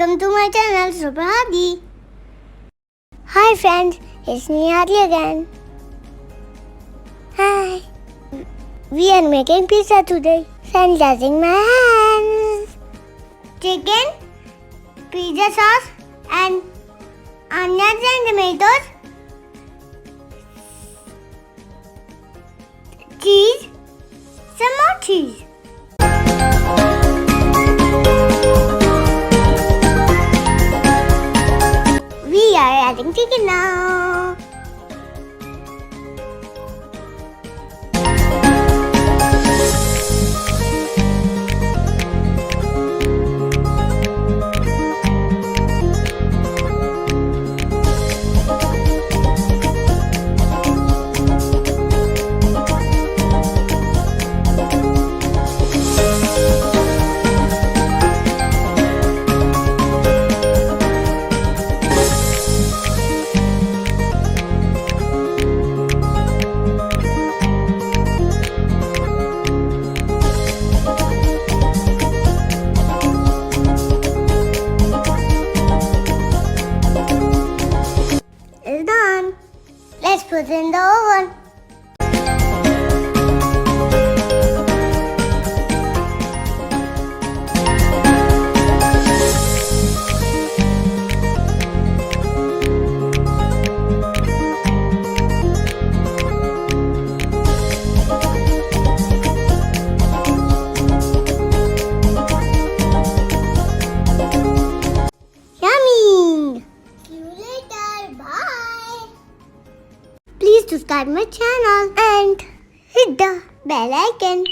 welcome to my channel Subhadi. Hi friends, it's me Adi again. Hi. We are making pizza today. Sanitizing my hands. Chicken, pizza sauce and onions and tomatoes. Cheese, some more cheese. We are adding chicken now. It's done. Let's put it in the oven. Yummy! See you later. Bye. Please subscribe my channel and hit the bell icon.